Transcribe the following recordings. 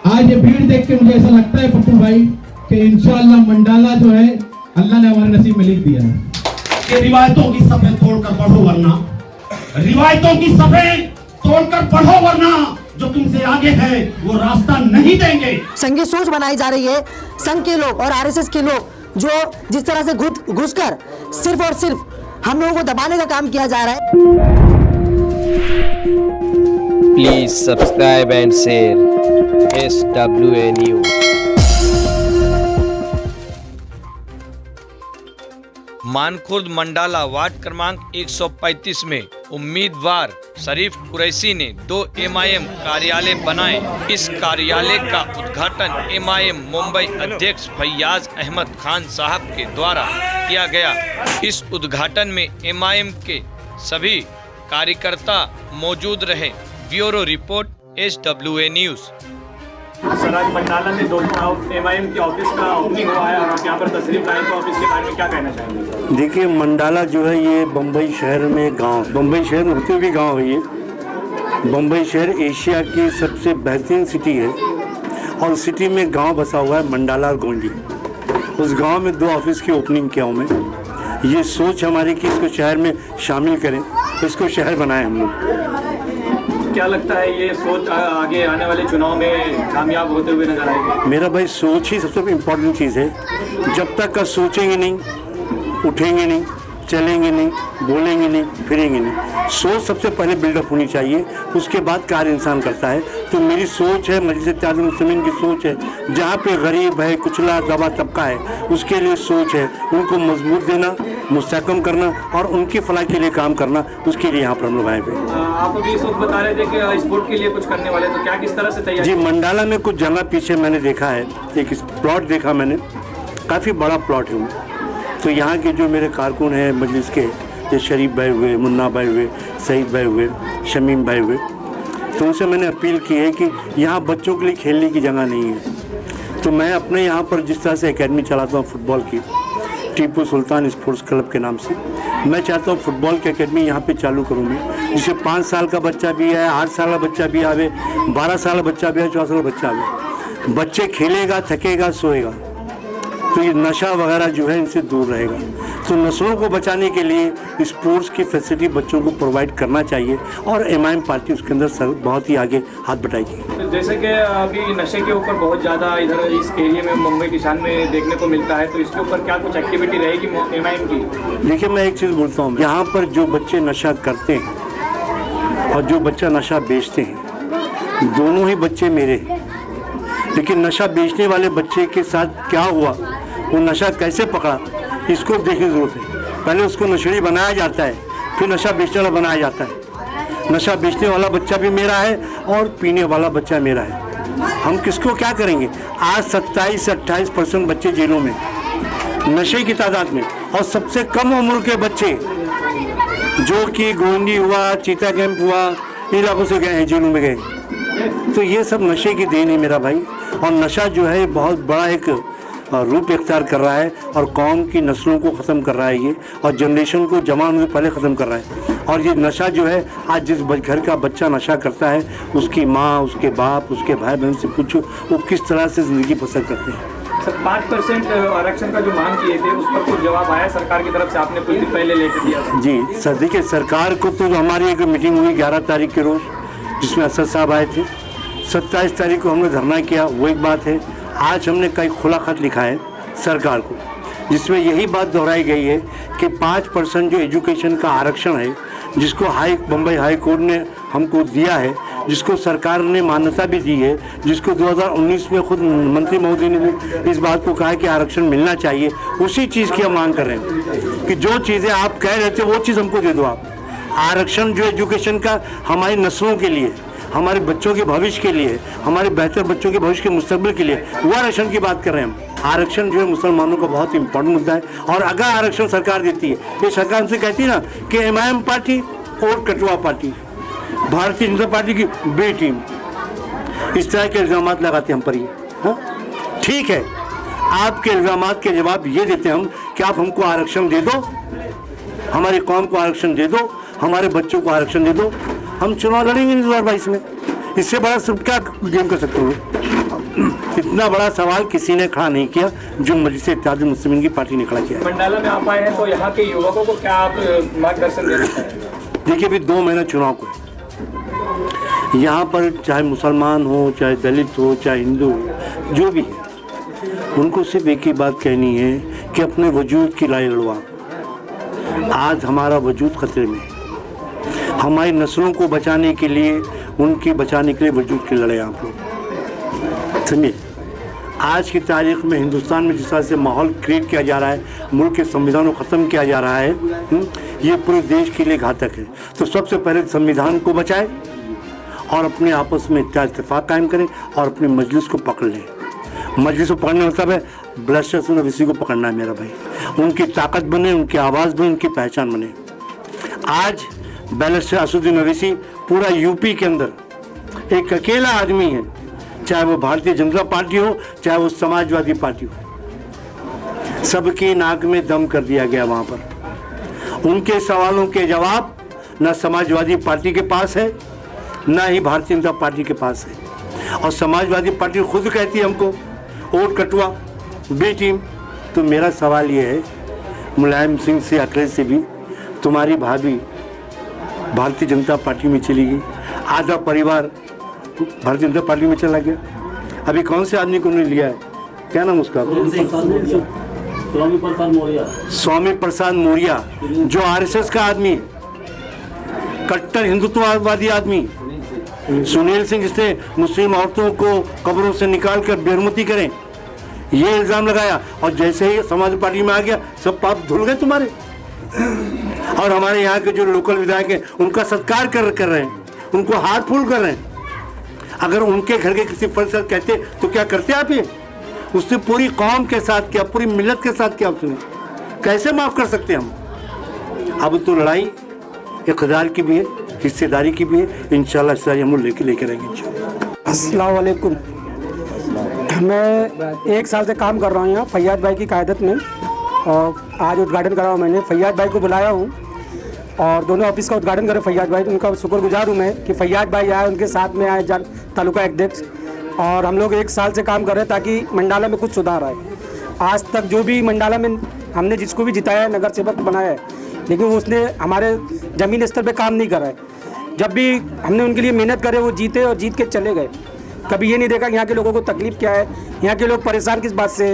आज ये भीड़ देख के मुझे ऐसा लगता है पप्पू भाई कि इंशाअल्लाह मंडाला जो है अल्लाह ने हमारे नसीब में लिख दिया है कि रिवायतों की सफेद तोड़कर पढ़ो वरना, रिवायतों की सफेद तोड़कर पढ़ो वरना जो तुमसे आगे है वो रास्ता नहीं देंगे। संघीय सोच बनाई जा रही है। संघ के लोग और आरएसएस के लोग जो जिस तरह से घुसकर सिर्फ और सिर्फ हम लोगों को दबाने का काम किया जा रहा है। Please subscribe and share SWA news. Mankhurd mandala ward क्रमांक 135 में उम्मीदवार शरीफ कुरैशी ने 2 MIM कार्यालय बनाए। इस कार्यालय का उद्घाटन MIM मुंबई अध्यक्ष फैयाज अहमद खान साहब के द्वारा किया गया। इस उद्घाटन में MIM के सभी कार्यकर्ता मौजूद रहे। Bureau report SWA news. Sir, आज मंडाला में 2 MIM के ऑफिस का ओपनिंग हुआ है और आप यहाँ पर तशरीफ लाए, तो ऑफिस के बारे में क्या कहना चाहेंगे? देखिए, मंडाला जो है ये बम्बई शहर में गांव, बम्बई शहर में होते हुए गांव है। ये बम्बई शहर एशिया की सबसे बेहतरीन सिटी है और सिटी में गांव बसा हुआ है मंडाला और गोंडी। उस गांव में 2 ऑफिस की ओपनिंग किया हूँ मैं। ये सोच हमारी कि इसको शहर में शामिल करें, इसको शहर बनाएं हम लोग। क्या लगता है ये सोच आगे आने वाले चुनाव में कामयाब होते हुए नजर आएगी? मेरा भाई, सोच ही सबसे इम्पोर्टेंट चीज़ है। जब तक का सोचेंगे नहीं, उठेंगे नहीं, चलेंगे नहीं, बोलेंगे नहीं, फिरेंगे नहीं। सोच सबसे पहले बिल्डअप होनी चाहिए, उसके बाद कार्य इंसान करता है। तो मेरी सोच है, मजलिस इत्तेहाद मुस्लिमीन की सोच है, जहाँ पे गरीब है, कुचला दबा तबका है, उसके लिए सोच है उनको मजबूत देना, मुस्तहकम करना और उनकी फलाह के लिए काम करना। उसके लिए यहाँ पर हम लोग आए हुए। आप अभी इस वक्त बता रहे थे कि स्पोर्ट के लिए कुछ करने वाले, तो क्या किस तरह से तैयारी? जी, मंडाला में कुछ जगह पीछे मैंने देखा है, एक प्लॉट देखा मैंने, काफ़ी बड़ा प्लॉट है वो। तो यहाँ के जो मेरे कारकुन हैं मजलिस के, जैसे शरीफ भाई हुए, मुन्ना भाई हुए, सईद भाई हुए, शमीम भाई हुए, तो उनसे मैंने अपील की है कि यहाँ बच्चों के लिए खेलने की जगह नहीं है। तो मैं अपने यहाँ पर जिस तरह से एकेडमी चलाता हूँ फुटबॉल की, टीपू सुल्तान स्पोर्ट्स क्लब के नाम से, मैं चाहता हूँ फुटबॉल की एकेडमी यहाँ पे चालू करूँ मैं, जिससे 5 साल का बच्चा भी है, 8 साल का बच्चा भी आवे, 12 साल का बच्चा भी है, 14 साल का बच्चा आवे। बच्चे खेलेगा, थकेगा, सोएगा, तो ये नशा वगैरह जो है इनसे दूर रहेगा। तो नस्लों को बचाने के लिए स्पोर्ट्स की फैसिलिटी बच्चों को प्रोवाइड करना चाहिए और MIM पार्टी उसके अंदर बहुत ही आगे हाथ बटाएगी। जैसे कि अभी नशे के ऊपर बहुत ज़्यादा इधर इस एरिया में मुंबई की शान में देखने को मिलता है, तो इसके ऊपर क्या कुछ एक्टिविटी रहेगी MIM की? देखिए, मैं एक चीज़ बोलता हूँ, यहाँ पर जो बच्चे नशा करते हैं और जो बच्चा नशा बेचते हैं, दोनों ही बच्चे मेरे हैं। लेकिन नशा बेचने वाले बच्चे के साथ क्या हुआ, वो नशा कैसे पकड़ा, इसको देखने की ज़रूरत है। पहले उसको नशेड़ी बनाया जाता है, फिर नशा बेचने वाला बनाया जाता है। नशा बेचने वाला बच्चा भी मेरा है और पीने वाला बच्चा मेरा है। हम किसको क्या करेंगे? आज 27 से 28% बच्चे जेलों में नशे की तादाद में, और सबसे कम उम्र के बच्चे जो कि गोंडी हुआ, चीता कैंप हुआ, इन इलाकों से गए हैं, जेलों में गए। तो ये सब नशे की देन है मेरा भाई। और नशा जो है बहुत बड़ा एक रूप इख्तियार कर रहा है और कौम की नस्लों को ख़त्म कर रहा है ये, और जनरेशन को जमा होने से पहले ख़त्म कर रहा है। और ये नशा जो है, आज जिस घर का बच्चा नशा करता है, उसकी माँ, उसके बाप, उसके भाई बहन से पूछो वो किस तरह से ज़िंदगी बसर करते हैं। सर, 5% आरक्षण का जो मांग किए थे उस पर कुछ जवाब आया सरकार की तरफ से? आपने कुछ दिन पहले लेकर दिया था। जी सर, देखिए, सरकार को तो हमारी एक मीटिंग हुई 11 तारीख के रोज़, जिसमें असद साहब आए थे। 27 तारीख को हमने धरना किया, वो एक बात है। आज हमने कई खुला खत लिखा है सरकार को, जिसमें यही बात दोहराई गई है कि 5% जो एजुकेशन का आरक्षण है, जिसको बम्बई हाई कोर्ट ने हमको दिया है, जिसको सरकार ने मान्यता भी दी है, जिसको 2019 में खुद मंत्री महोदय ने भी इस बात को कहा कि आरक्षण मिलना चाहिए, उसी चीज़ की हम मांग कर रहे हैं कि जो चीज़ें आप कह रहे थे वो चीज़ हमको दे दो आप। आरक्षण जो एजुकेशन का हमारी नस्लों के लिए, हमारे बच्चों के भविष्य के लिए, हमारे बेहतर बच्चों के भविष्य के मुस्तकबिल के लिए, वो आरक्षण की बात कर रहे हैं हम। आरक्षण जो है मुसलमानों का बहुत इंपॉर्टेंट मुद्दा है। और अगर आरक्षण सरकार देती है, ये सरकार हमसे कहती है ना कि MIM पार्टी और कटुआ पार्टी, भारतीय जनता पार्टी की बी टीम, इस तरह के इल्ज़ाम लगाते हैं हम पर। ये हाँ ठीक है, आपके इल्ज़ाम के जवाब ये देते हैं हम कि आप हमको आरक्षण दे दो, हमारी कौम को आरक्षण दे दो, हमारे बच्चों को आरक्षण दे दो, हम चुनाव लड़ेंगे 2022 में। इससे बड़ा सब क्या गेम कर सकते हो? इतना बड़ा सवाल किसी ने खड़ा नहीं किया जो मजलिस इत्तेहादुल मुस्लिमीन की पार्टी ने खड़ा किया है। मंडाला में आप आए हैं तो यहाँ के युवकों को क्या आप मार्गदर्शन देना चाहेंगे? देखिए अभी 2 महीना चुनाव को है। यहाँ पर चाहे मुसलमान हो, चाहे दलित हो, चाहे हिंदू हो, जो भी है, उनको सिर्फ एक ही बात कहनी है कि अपने वजूद की लड़ाई लड़वा। आज हमारा वजूद खतरे में है। हमारी नस्लों को बचाने के लिए, उनकी बचाने के लिए वजूद की लड़ाई आप लोग समझिए। आज की तारीख में हिंदुस्तान में जिस तरह से माहौल क्रिएट किया जा रहा है, मुल्क के संविधान को ख़त्म किया जा रहा है, ये पूरे देश के लिए घातक है। तो सबसे पहले संविधान को बचाएं और अपने आपस में इत्तेफाक कायम करें और अपनी मजलिस को पकड़ लें। मजलिस को पकड़ने मतलब है ब्लशर नवीसी को पकड़ना है मेरा भाई। उनकी ताकत बने, उनकी आवाज़ बने, उनकी पहचान बने। आज बैरिस्टर असदुद्दीन ओवैसी पूरा यूपी के अंदर एक अकेला आदमी है, चाहे वो भारतीय जनता पार्टी हो, चाहे वो समाजवादी पार्टी हो, सबकी नाक में दम कर दिया गया वहाँ पर। उनके सवालों के जवाब न समाजवादी पार्टी के पास है, न ही भारतीय जनता पार्टी के पास है। और समाजवादी पार्टी खुद कहती है हमको वोट कटवा, बी टीम। तो मेरा सवाल ये है मुलायम सिंह से, अखिलेश से भी, तुम्हारी भाभी भारतीय जनता पार्टी में चली गई, आधा परिवार भारतीय जनता पार्टी में चला गया। अभी कौन से आदमी को उन्होंने लिया है, क्या नाम उसका? स्वामी प्रसाद मौर्य, जो आरएसएस का आदमी है, कट्टर हिंदुत्ववादी आदमी। सुनील सिंह जिसने मुस्लिम औरतों को कब्रों से निकाल कर बेरहमती करें, ये इल्ज़ाम लगाया, और जैसे ही समाजवादी पार्टी में आ गया सब पाप धुल गए तुम्हारे। और हमारे यहाँ के जो लोकल विधायक हैं उनका सत्कार कर रहे हैं, उनको हाथ फूल कर रहे हैं। अगर उनके घर के किसी फर्ज कहते तो क्या करते आप? ये उसने पूरी कौम के साथ किया, पूरी मिल्लत के साथ किया, उसने कैसे माफ़ कर सकते हम? अब तो लड़ाई इक़्तिदार की भी है, हिस्सेदारी की भी है। इंशाल्लाह हिस्सेदारी हम लोग लेके रहेंगे। अस्सलाम वालेकुम। मैं 1 साल से काम कर रहा हूँ यहाँ फैयाद भाई की क़यादत में, और आज उद्घाटन करा हूँ मैंने। फैयाद भाई को बुलाया हूँ और दोनों ऑफिस का उद्घाटन करे फैयाद भाई। उनका शुक्रगुजार हूँ मैं कि फैयाद भाई आए, उनके साथ में आए तालुका अध्यक्ष, और हम लोग 1 साल से काम कर रहे हैं ताकि मंडाला में कुछ सुधार आए। आज तक जो भी मंडाला में हमने जिसको भी जिताया है, नगर सेवक बनाया है, लेकिन वो उसने हमारे ज़मीन स्तर पे काम नहीं करा है। जब भी हमने उनके लिए मेहनत करे, वो जीते और जीत के चले गए। कभी ये नहीं देखा कि यहाँ के लोगों को तकलीफ़ क्या है, यहाँ के लोग परेशान किस बात से,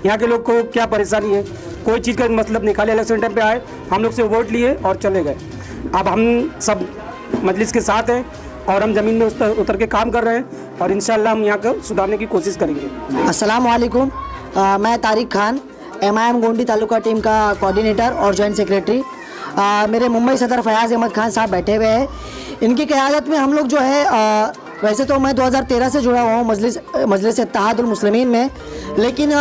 यहाँ के लोग को क्या परेशानी है, कोई चीज़ का मतलब नहीं। खाली इलेक्शन टाइम पे आए, हम लोग से वोट लिए और चले गए। अब हम सब मजलिस के साथ हैं और हम ज़मीन में उतर के काम कर रहे हैं, और इंशाल्लाह हम यहाँ को सुधारने की कोशिश करेंगे। अस्सलाम वालेकुम। मैं तारिक खान, MIM गोंडी तालुका टीम का कोऑर्डिनेटर और जॉइंट सेक्रेटरी। मेरे मुंबई सदर फयाज़ अहमद खान साहब बैठे हुए हैं। इनकी क़यादत में हम लोग जो है, वैसे तो मैं 2013 से जुड़ा हुआ हूँ मजलिस इत्तेहादुल मुस्लिमीन में, लेकिन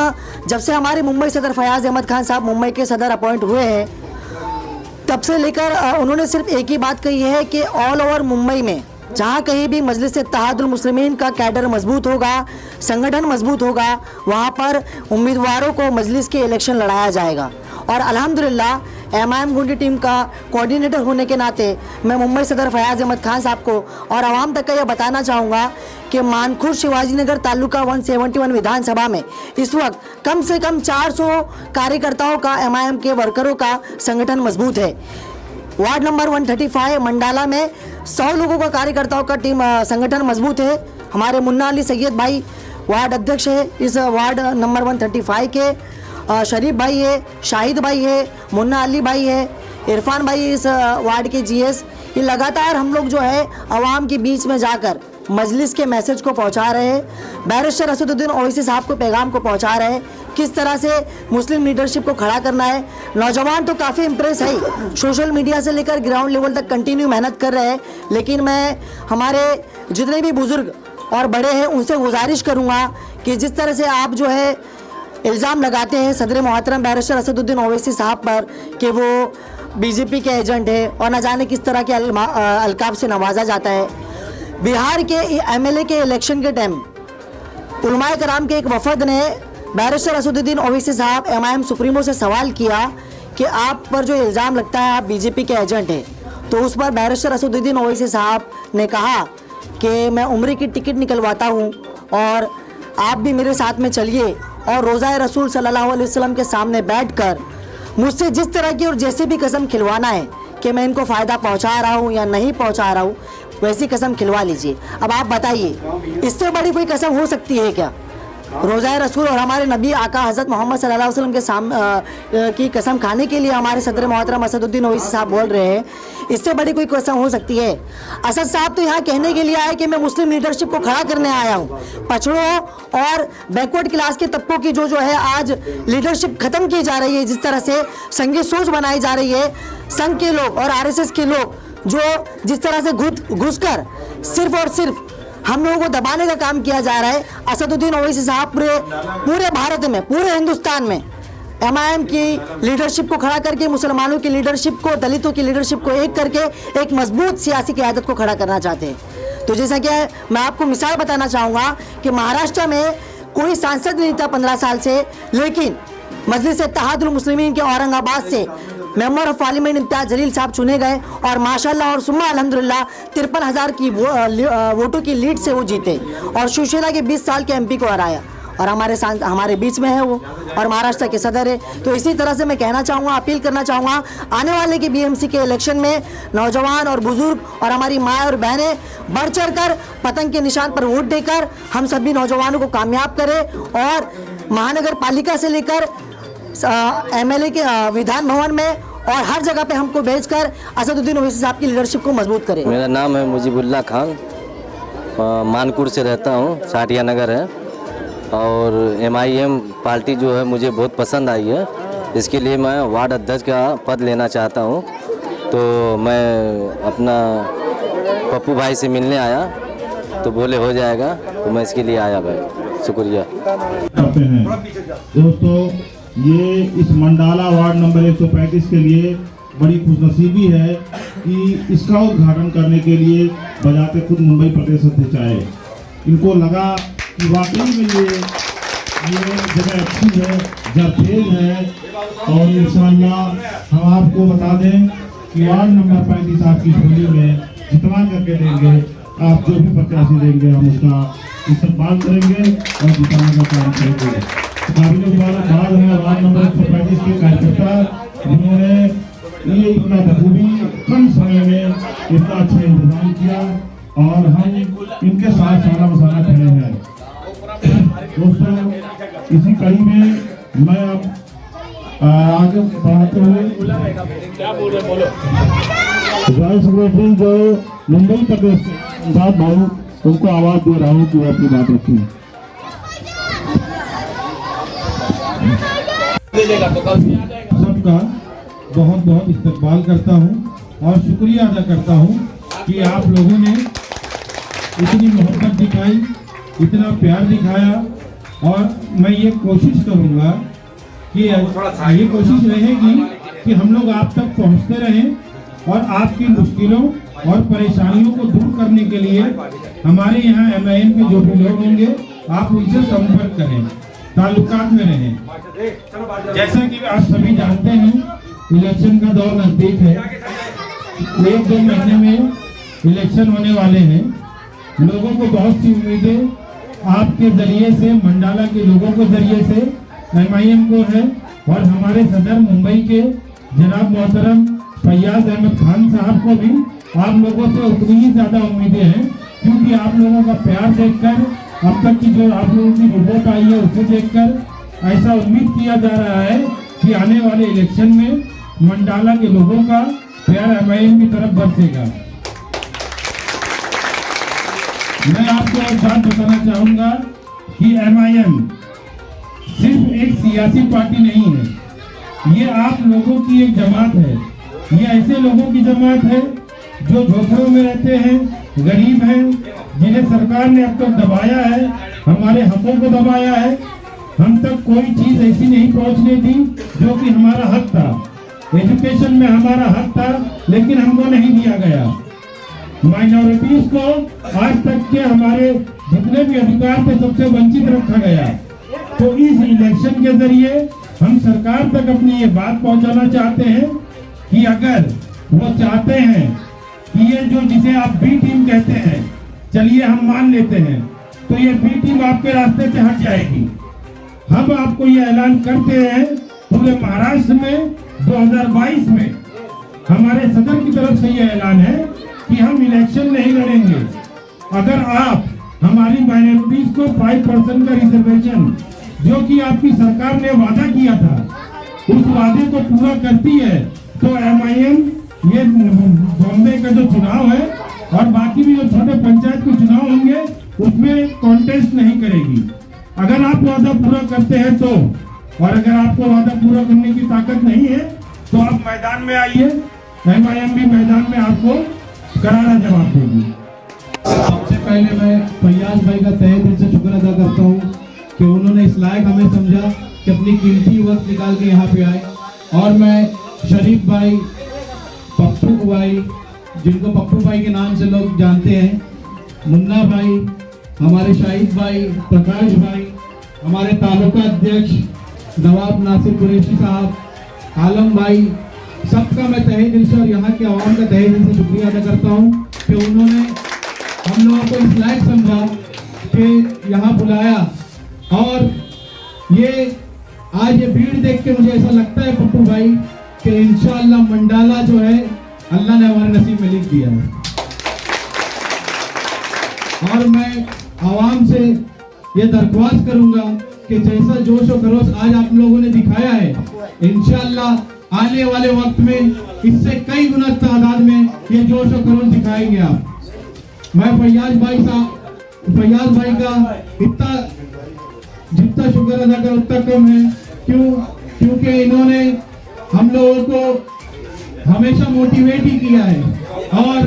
जब से हमारे मुंबई सदर फयाज़ अहमद खान साहब मुंबई के सदर अपॉइंट हुए हैं, तब से लेकर उन्होंने सिर्फ एक ही बात कही है कि ऑल ओवर मुंबई में जहाँ कहीं भी मजलिस इत्तेहादुल मुस्लिमीन का कैडर मजबूत होगा, संगठन मजबूत होगा, वहाँ पर उम्मीदवारों को मजलिस के इलेक्शन लड़ाया जाएगा। और अल्हम्दुलिल्लाह MIM गोंडी टीम का कोऑर्डिनेटर होने के नाते मैं मुंबई सदर फयाज़ अहमद खान साहब को और आवाम तक का यह बताना चाहूँगा कि मानखुर्द शिवाजी नगर तालुका 171 विधानसभा में इस वक्त कम से कम 400 कार्यकर्ताओं का, MIM के वर्करों का संगठन मजबूत है। वार्ड नंबर 135 मंडाला में 100 लोगों का कार्यकर्ताओं का टीम संगठन मजबूत है। हमारे मुन्ना अली सैयद भाई वार्ड अध्यक्ष है इस वार्ड नंबर 135 के, शरीफ भाई है, शाहिद भाई है, मुन्ना अली भाई है, इरफान भाई इस वार्ड के GS। ये लगातार हम लोग जो है आवाम के बीच में जाकर मजलिस के मैसेज को पहुंचा रहे हैं, बैरिस्टर असदुद्दीन ओवैसी साहब को पैगाम को पहुंचा रहे हैं, किस तरह से मुस्लिम लीडरशिप को खड़ा करना है। नौजवान तो काफ़ी इम्प्रेस है, सोशल मीडिया से लेकर ग्राउंड लेवल तक कंटिन्यू मेहनत कर रहे हैं, लेकिन मैं हमारे जितने भी बुज़ुर्ग और बड़े हैं उनसे गुजारिश करूँगा कि जिस तरह से आप जो है इल्ज़ाम लगाते हैं सदर मोहतरम बैरिस्टर असदुद्दीन ओवैसी साहब पर कि वो BJP के एजेंट है और न जाने किस तरह के अलकाब से नवाजा जाता है। बिहार के MLA के इलेक्शन के टाइम उलमाए कराम के एक वफद ने बैरिस्टर असदुद्दीन ओवैसी साहब MIM सुप्रीमो से सवाल किया कि आप पर जो इल्ज़ाम लगता है आप BJP के एजेंट हैं, तो उस पर बैरिस्टर असदुद्दीन ओवैसी साहब ने कहा कि मैं उम्र की टिकट निकलवाता हूँ और आप भी मेरे साथ में चलिए और रोज़ा रसूल सल्लल्लाहु अलैहि वसल्लम के सामने बैठकर मुझसे जिस तरह की और जैसे भी कसम खिलवाना है कि मैं इनको फ़ायदा पहुंचा रहा हूं या नहीं पहुंचा रहा हूं, वैसी कसम खिलवा लीजिए। अब आप बताइए, इससे बड़ी कोई कसम हो सकती है क्या? रोज़ा रसूल और हमारे नबी आका हज़रत मोहम्मद सल्लल्लाहु अलैहि वसल्लम के की कसम खाने के लिए हमारे सदर मोहतरम असदुद्दीन ओवैसी साहब बोल रहे हैं, इससे बड़ी कोई कसम हो सकती है? असद साहब तो यहाँ कहने के लिए आए कि मैं मुस्लिम लीडरशिप को खड़ा करने आया हूँ। पछड़ों और बैकवर्ड क्लास के तबकों की जो है आज लीडरशिप ख़त्म की जा रही है, जिस तरह से संघी सोच बनाई जा रही है, संघ के लोग और RSS के लोग जो जिस तरह से घुस कर सिर्फ और सिर्फ हम लोगों को दबाने का काम किया जा रहा है। असदुद्दीन ओवैसी साहब पूरे भारत में, पूरे हिंदुस्तान में MIM की लीडरशिप को खड़ा करके, मुसलमानों की लीडरशिप को, दलितों की लीडरशिप को एक करके एक मजबूत सियासी क़यादत को खड़ा करना चाहते हैं। तो जैसा कि मैं आपको मिसाल बताना चाहूँगा कि महाराष्ट्र में कोई सांसद नहीं था 15 साल से, लेकिन मजलिस इत्तेहादुल मुस्लिमीन के औरंगाबाद से member of parliament Imtiaz Jaleel साहब चुने गए और माशाल्लाह और सुम्मा अल्हम्दुलिल्लाह 53,000 की वोटों की लीड से वो जीते और शिवसेना के 20 साल के MP को हराया और हमारे बीच में है वो और महाराष्ट्र के सदर है। तो इसी तरह से मैं कहना चाहूँगा, अपील करना चाहूँगा, आने वाले के BMC के इलेक्शन में नौजवान और बुजुर्ग और हमारी माँ और बहनें बढ़ चढ़ कर पतंग के निशान पर वोट देकर हम सभी नौजवानों को कामयाब करें और महानगर पालिका से लेकर MLA के विधान भवन में और हर जगह पे हमको भेजकर असदुद्दीन ओवैसी साहब की लीडरशिप को मजबूत करें। मेरा नाम है मुजीबुल्लाह खान, मानपुर से रहता हूँ, साटिया नगर है और MIM पार्टी जो है मुझे बहुत पसंद आई है, इसके लिए मैं वार्ड अध्यक्ष का पद लेना चाहता हूँ। तो मैं अपना पप्पू भाई से मिलने आया तो बोले हो जाएगा, तो मैं इसके लिए आया भाई, शुक्रिया। दोस्तों, ये इस मंडाला वार्ड नंबर 135 के लिए बड़ी खुशनसीबी है कि इसका उद्घाटन करने के लिए बजाते खुद मुंबई प्रदेश अध्यक्ष आए। इनको लगा कि वाकई में ये जगह अच्छी है, जरखेज है और इंशाअल्लाह हम आपको बता दें कि वार्ड नंबर 35 आपकी झोली में जितना करके देंगे, आप जो भी प्रत्याशी देंगे हम उसका इस्तेमाल करेंगे और जिताने का काम करेंगे। बाद है वार्ड नंबर 135 के कार्यकर्ता जिन्होंने ये इतना बखूबी कम समय में इतना अच्छा इंतजाम किया और हम इनके साथ सारा मसाला खड़े हैं। दोस्तों, इसी कड़ी में मैं अब आगे बढ़ाते हुए राय सेक्रेटरी जो मुंबई प्रदेश भाई उनको आवाज दे रहा हूँ कि वो अपनी बात रखें। सबका बहुत बहुत इस्तकबाल करता हूँ और शुक्रिया अदा करता हूँ कि आप लोगों ने इतनी मोहब्बत दिखाई, इतना प्यार दिखाया और मैं ये कोशिश करूँगा कि ये कोशिश रहेगी कि हम लोग आप तक पहुँचते रहें और आपकी मुश्किलों और परेशानियों को दूर करने के लिए हमारे यहाँ MIM के जो भी लोग होंगे आप उनसे संपर्क करें, ताल्लुकात में रहें। जैसा कि आप सभी जानते हैं, इलेक्शन का दौर नजदीक है, 1-2 महीने में इलेक्शन होने वाले हैं। लोगों को बहुत सी उम्मीदें आपके जरिए से, मंडाला के लोगों के जरिए से MIM को है और हमारे सदर मुंबई के जनाब मोहतरम फैयाज अहमद खान साहब को भी आप लोगों से उतनी ही ज्यादा उम्मीदें हैं, क्योंकि आप लोगों का प्यार देखकर, अब तक की जो आप लोगों की रिपोर्ट आई है उसे देखकर ऐसा उम्मीद किया जा रहा है कि आने वाले इलेक्शन में मंडाला के लोगों का प्यार MIM की तरफ बरसेगा। मैं आपको एक बात बताना चाहूंगा कि MIM सिर्फ एक सियासी पार्टी नहीं है, ये आप लोगों की एक जमात है। ये ऐसे लोगों की जमात है जो झोपड़ों में रहते हैं, गरीब हैं, जिन्हें सरकार ने अब तक दबाया है, हमारे हकों को दबाया है। हम तक कोई चीज ऐसी नहीं पहुंचने दी जो कि हमारा हक था। एजुकेशन में हमारा हक था, लेकिन हमको नहीं दिया गया। माइनॉरिटीज को आज तक के हमारे जितने भी अधिकार थे सबसे वंचित रखा गया। तो इस इलेक्शन के जरिए हम सरकार तक अपनी ये बात पहुंचाना चाहते हैं कि अगर वो चाहते हैं कि ये जो जिसे आप B टीम कहते हैं, चलिए हम मान लेते हैं तो ये बी टीम आपके रास्ते से हट जाएगी। हम आपको ये ऐलान करते हैं पूरे महाराष्ट्र में 2022 में हमारे सदन की तरफ से ये ऐलान है कि हम इलेक्शन नहीं लड़ेंगे अगर आप हमारी माइनॉरिटीज को 5% का रिजर्वेशन जो कि आपकी सरकार ने वादा किया था उस वादे को पूरा करती है तो MIM ये बॉम्बे का जो चुनाव है और बाकी भी जो छोटे पंचायत के चुनाव होंगे उसमें कॉन्टेस्ट नहीं करेगी। अगर आप वादा पूरा करते हैं तो, और अगर आपको वादा पूरा करने की ताकत नहीं है तो आप मैदान में आइए, MIM भी मैदान में आपको करारा जवाब देगी। सबसे पहले मैं फैयाज भाई का तहे दिल से शुक्र अदा करता हूँ कि उन्होंने इस लायक हमें समझा कि अपनी कीमती वक्त निकाल के यहाँ पे आए। और मैं शरीफ भाई, पप्पू भाई, जिनको पप्पू भाई के नाम से लोग जानते हैं, मुन्ना भाई, हमारे शाहिद भाई, प्रकाश भाई, हमारे तालुका अध्यक्ष नवाब नासिर कुरैशी साहब, आलम भाई, सबका मैं तहे दिल से और यहाँ के आवाम का तहे दिल से शुक्रिया अदा करता हूँ कि उन्होंने हम लोगों को इस लायक समझा कि यहाँ बुलाया। और ये आज ये भीड़ देख के मुझे ऐसा लगता है पप्पू भाई कि इंशाअल्लाह मंडाला जो है अल्लाह ने हमारे नसीब में लिख दिया है। और मैं आवाम से ये दरख्वास्त करूंगा कि जैसा जोश और खरोश आज आप लोगों ने दिखाया है, इंशाअल्लाह आने वाले वक्त में इससे कई गुना तादाद में ये जोश और खरोश दिखाएंगे आप। मैं फैयाज भाई का जितना शुक्र अदा कर उतना कम है। क्योंकि इन्होंने हम लोगों को हमेशा मोटिवेट ही किया है और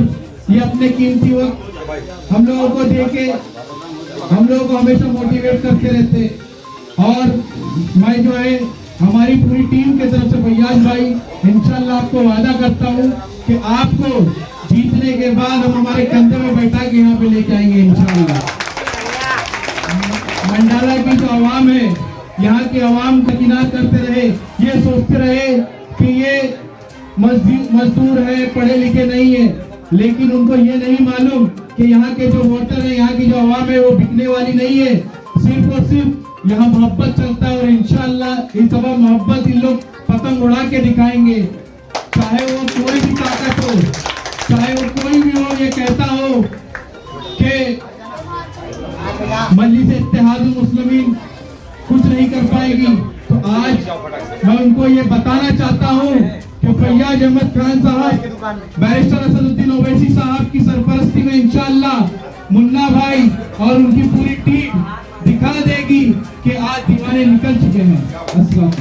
ये अपने कीमती वक्त हम लोगों को देके हम लोगों को हमेशा मोटिवेट करते रहते। और मैं जो है हमारी पूरी टीम के तरफ से फैयाज भाई इंशाल्लाह आपको वादा करता हूँ कि आपको जीतने के बाद हम हमारे कंधे में बैठा के यहाँ पे लेके आएंगे इंशाल्लाह। मंडाला की जो आवाम है, यहाँ के आवाम तकीनात करते रहे, ये सोचते रहे कि ये मजदूर है, पढ़े लिखे नहीं है, लेकिन उनको ये नहीं मालूम कि यहाँ के जो वोटर है, यहाँ की जो आवाम है वो बिकने वाली नहीं है। सिर्फ और सिर्फ यहाँ मोहब्बत चलता है और इंशाअल्लाह इस दफा मोहब्बत इन लोग पतंग उड़ा के दिखाएंगे। चाहे वो कोई भी ताकत हो, चाहे वो कोई भी हो, ये कहता हो कि मजलिस इत्तेहादुल मुस्लिमीन कुछ नहीं कर पाएगी, तो आज मैं उनको ये बताना चाहता हूँ कि फैयाज अहमद खान साहब, बैरिस्टर असदुद्दीन ओवैसी साहब की सरपरस्ती में इंशाअल्लाह मुन्ना भाई और उनकी पूरी टीम दिखा देगी कि आज दीवाने निकल चुके हैं। अस्सलाम।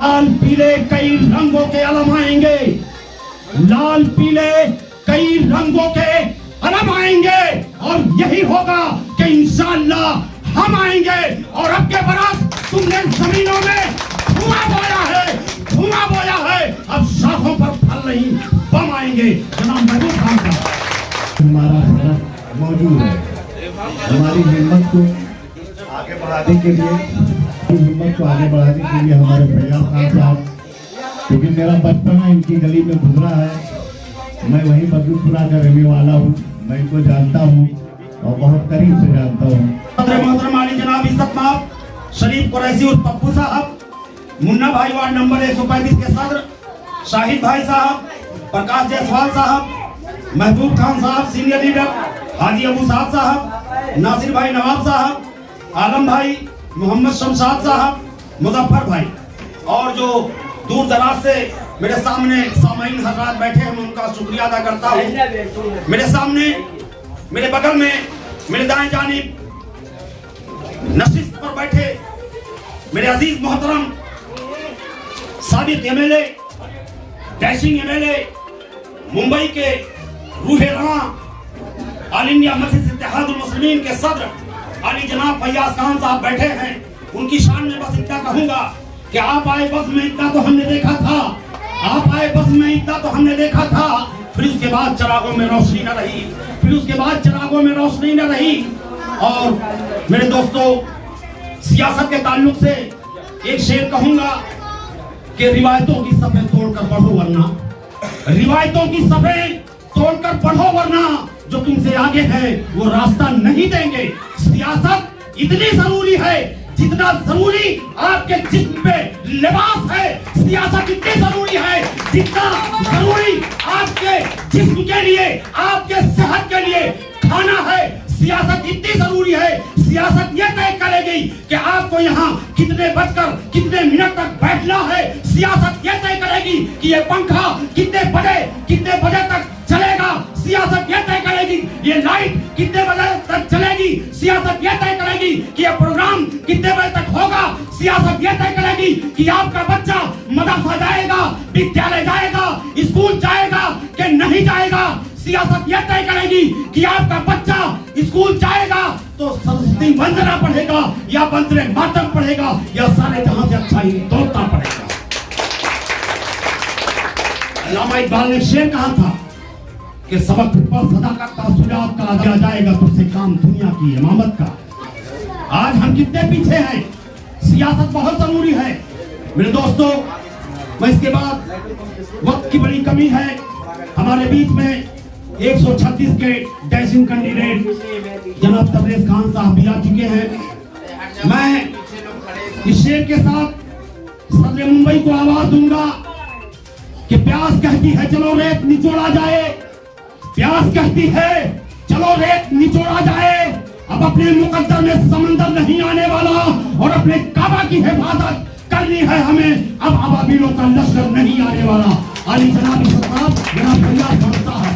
लाल पीले कई रंगों के अलम आएंगे, लाल पीले कई रंगों के अलम आएंगे और यही होगा कि इंशाअल्लाह हम आएंगे और अब के बरस तुमने जमीनों में धुआं बोया है, अब शाखों पर फल नहीं बम आएंगे। जनाब महबूब खान साहब हमारा सदन मौजूद है, हमारी हिम्मत को आगे बढ़ाने के लिए हमारे फैयाज खान साहब, क्योंकि मेरा बचपन इनकी गली में गुजरा है, मैं वहीं बदलपुरा का रहने वाला हूँ, मैं इनको जानता हूँ और बहुत करीब से जानता हूँ। मोहतरम आली जनाब इज्जत माब शरीफ कुरैशी उर्फ पप्पू साहब, मुन्ना भाई वार्ड नंबर 135 के सदर, शाहिद भाई साहब, प्रकाश जायसवाल साहब, महबूब खान साहब सीनियर लीडर, हाजी अबू साहब, नासिर भाई नवाब साहब, आलम भाई, मोहम्मद शमशाद साहब, मुजफ्फर भाई, और जो दूर दराज से मेरे सामने सामाईन हजरात बैठे हैं, मैं उनका शुक्रिया अदा करता हूँ। मेरे सामने, मेरे बगल में, मेरे दाएं जानिब नशिस्त पर बैठे मेरे अजीज मोहतरम साबिक एमएलए, डैशिंग एमएलए, मुंबई के रूहे राणा, ऑल इंडिया मजलिस इत्तेहादुल मुस्लिमीन के सदर अली जनाब फैयाज खान साहब बैठे हैं। उनकी शान में बस इतना कहूंगा कि आप आए बस में इतना तो हमने देखा था, आप आए बस में इतना तो हमने देखा था, फिर उसके बाद चिरागों में रोशनी न रही, फिर उसके बाद चिरागों में रोशनी न रही। और मेरे दोस्तों, सियासत के ताल्लुक से एक शेर कहूंगा कि रिवायतों की सफें तोड़कर पढ़ो वरना, रिवायतों की सफें तोड़कर पढ़ो वरना जो तुमसे आगे है वो रास्ता नहीं देंगे। सियासत इतनी जरूरी है जितना जरूरी आपके जिस्म पे लिबास है। सियासत इतनी जरूरी है जितना जरूरी आपके जिस्म के लिए, आपके सेहत के लिए खाना है। सियासत इतनी जरूरी है, सियासत यह तय करेगी कि आपको यहाँ कितने बजकर कितने मिनट तक बैठना है। सियासत यह तय करेगी कि ये पंखा कितने बजे तक चलेगा। सियासत यह तय करेगी ये लाइट कितने बजे तक चलेगी। सियासत यह तय करेगी कि ये प्रोग्राम कितने बजे तक होगा। सियासत यह तय करेगी कि आपका बच्चा मदरसा जाएगा, विद्यालय जाएगा, स्कूल जाएगा कि नहीं जाएगा। सियासत यह तय करेगी कि आपका बच्चा स्कूल जाएगा तो सरस्वती वंदना पढ़ेगा या वंदे मातरम पढ़ेगा या सारे जहां से अच्छा ही दौड़ता पढ़ेगा। अल्लामा इकबाल ने शेर कहा था कि सबक पर सदाकत का सुजात का दिया जाएगा तुझसे काम दुनिया की इमामत का। आज हम कितने पीछे हैं। सियासत बहुत जरूरी है मेरे दोस्तों। मैं इसके बाद वक्त की बड़ी कमी है। हमारे बीच में 136 के डैशिंग कैंडिडेट जनाब तबरेज खान साहब भी आ चुके हैं। मैं इस शेर के साथ सदर मुंबई को आवाज दूंगा कि प्यास कहती है चलो रेत निचोड़ा जाए, प्यास कहती है चलो रेत निचोड़ा जाए। अब अपने मुकद्दर में समंदर नहीं आने वाला और अपने काबा की हिफाजत करनी है हमें। अब अबाबिलों का लश्कर नहीं आने वाला। अली जनाब सरकार जनाब फैयाज खान साहब